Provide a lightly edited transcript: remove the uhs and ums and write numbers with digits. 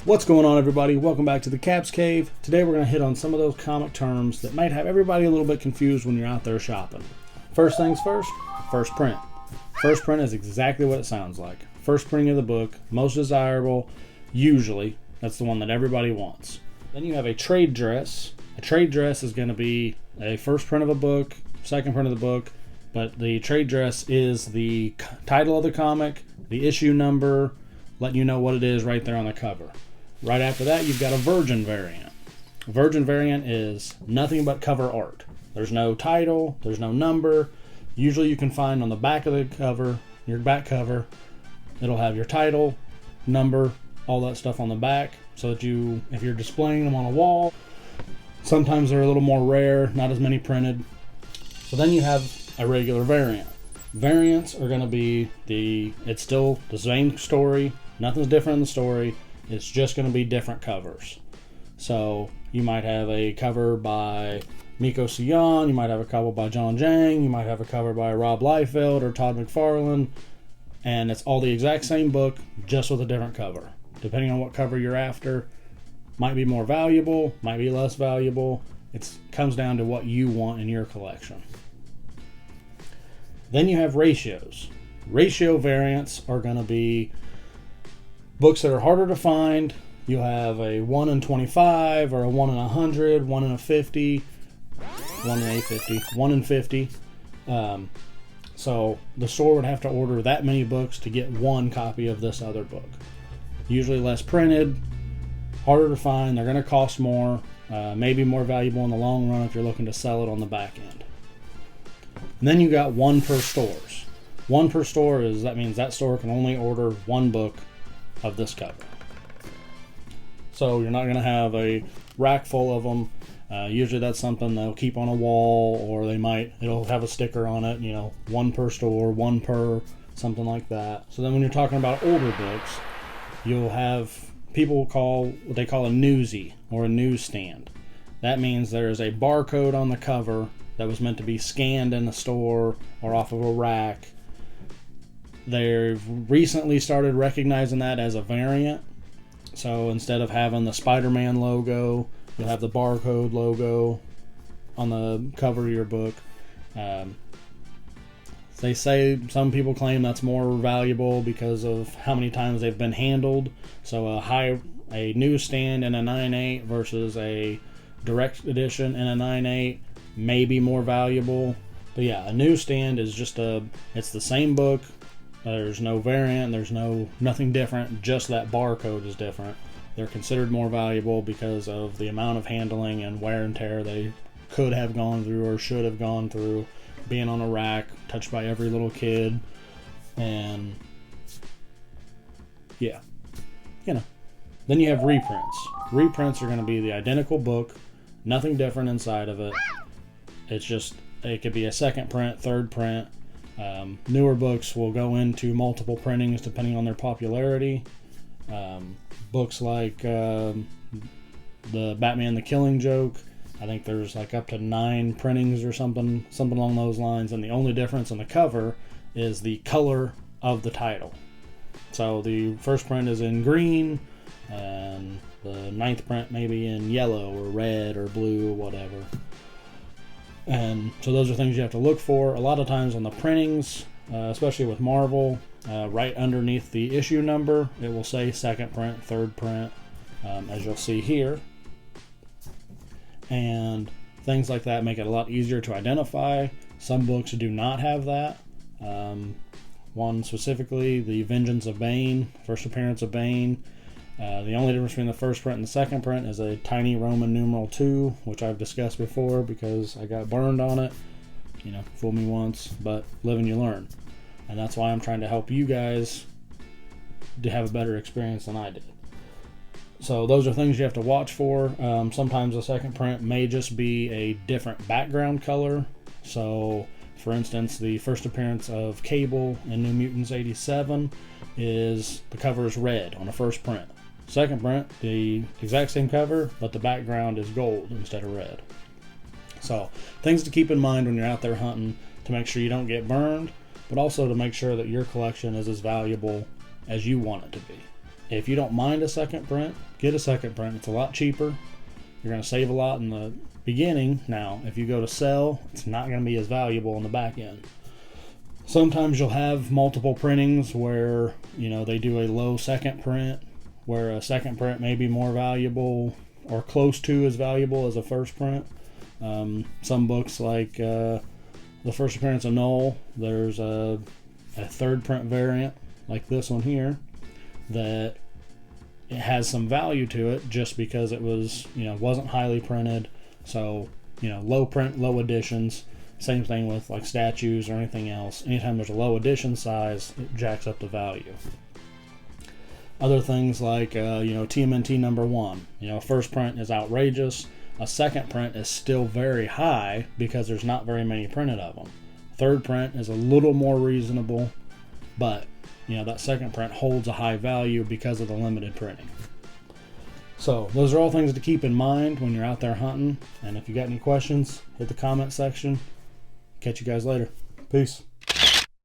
What's going on, everybody? Welcome back to the Caps Cave. Today we're going to hit on some of those comic terms that might have everybody a little bit confused when you're out there shopping. First things first, first print. First print is exactly what it sounds like. First printing of the book, most desirable, usually. That's the one that everybody wants. Then you have a trade dress. A trade dress is going to be a first print of a book, second print of the book, but the trade dress is the title of the comic, the issue number, letting you know what it is right there on the cover. Right after that, you've got a virgin variant. A virgin variant is nothing but cover art. There's no title, there's no number. Usually you can find on the back of the cover, your back cover, it'll have your title, number, all that stuff on the back, so that if you're displaying them on a wall, sometimes they're a little more rare, not as many printed. So then you have a regular variant. Variants are going to be it's still the same story, nothing's different in the story. It's just going to be different covers. So you might have a cover by Miko Sion, you might have a cover by John Jang, you might have a cover by Rob Liefeld or Todd McFarlane, and it's all the exact same book, just with a different cover. Depending on what cover you're after, might be more valuable, might be less valuable. It comes down to what you want in your collection. Then you have ratios. Ratio variants are going to be books that are harder to find. You'll have a 1 in 25 or a 1 in 100, 1 in a 50, 1 in a 50, 1 in 50. So the store would have to order that many books to get one copy of this other book. Usually less printed, harder to find, they're going to cost more, maybe more valuable in the long run if you're looking to sell it on the back end. And then you got one per stores. One per store that means that store can only order one book of this cover. So you're not going to have a rack full of them. Usually that's something they'll keep on a wall, or it'll have a sticker on it, one per store, one per, something like that. So then when you're talking about older books, you'll have people call what they call a newsie or a newsstand. That means there's a barcode on the cover that was meant to be scanned in the store or off of a rack. They've recently started recognizing that as a variant. So instead of having the Spider-Man logo, you'll have the barcode logo on the cover of your book. They say, some people claim that's more valuable because of how many times they've been handled. So a newsstand in a 9.8 versus a direct edition in a 9.8 may be more valuable. But yeah, a newsstand is it's the same book. There's no variant, there's nothing different, just that barcode is different. They're considered more valuable because of the amount of handling and wear and tear they could have gone through or should have gone through, being on a rack, touched by every little kid, and yeah, Then you have reprints. Reprints are going to be the identical book, nothing different inside of it. It could be a second print, third print. Newer books will go into multiple printings depending on their popularity. Books like the Batman the Killing Joke, I think there's up to 9 printings or something along those lines, and the only difference in the cover is the color of the title. So the first print is in green, and the 9th print maybe in yellow or red or blue or whatever. And so those are things you have to look for. A lot of times on the printings, especially with Marvel, right underneath the issue number, it will say second print, third print, as you'll see here. And things like that make it a lot easier to identify. Some books do not have that. One specifically, The Vengeance of Bane, first appearance of Bane. The only difference between the first print and the second print is a tiny Roman numeral 2, which I've discussed before because I got burned on it. Fool me once, but live and you learn. And that's why I'm trying to help you guys to have a better experience than I did. So those are things you have to watch for. Sometimes the second print may just be a different background color. So, for instance, the first appearance of Cable in New Mutants 87 the cover is red on the first print. Second print, the exact same cover, but the background is gold instead of red. So, things to keep in mind when you're out there hunting to make sure you don't get burned, but also to make sure that your collection is as valuable as you want it to be. if you don't mind a second print, get a second print. It's a lot cheaper. You're going to save a lot in the beginning. Now, if you go to sell, it's not going to be as valuable in the back end. Sometimes you'll have multiple printings where, you know, they do a low second print, where a second print may be more valuable or close to as valuable as a first print. Some books like The First Appearance of Noel, there's a third print variant like this one here that it has some value to it just because it was, you know, wasn't highly printed. So, you know, low print, low editions. Same thing with like statues or anything else. Anytime there's a low edition size, it jacks up the value. Other things like, you know, TMNT #1. You know, first print is outrageous. A second print is still very high because there's not very many printed of them. Third print is a little more reasonable, but, you know, that second print holds a high value because of the limited printing. So those are all things to keep in mind when you're out there hunting. And if you got any questions, hit the comment section. Catch you guys later. Peace.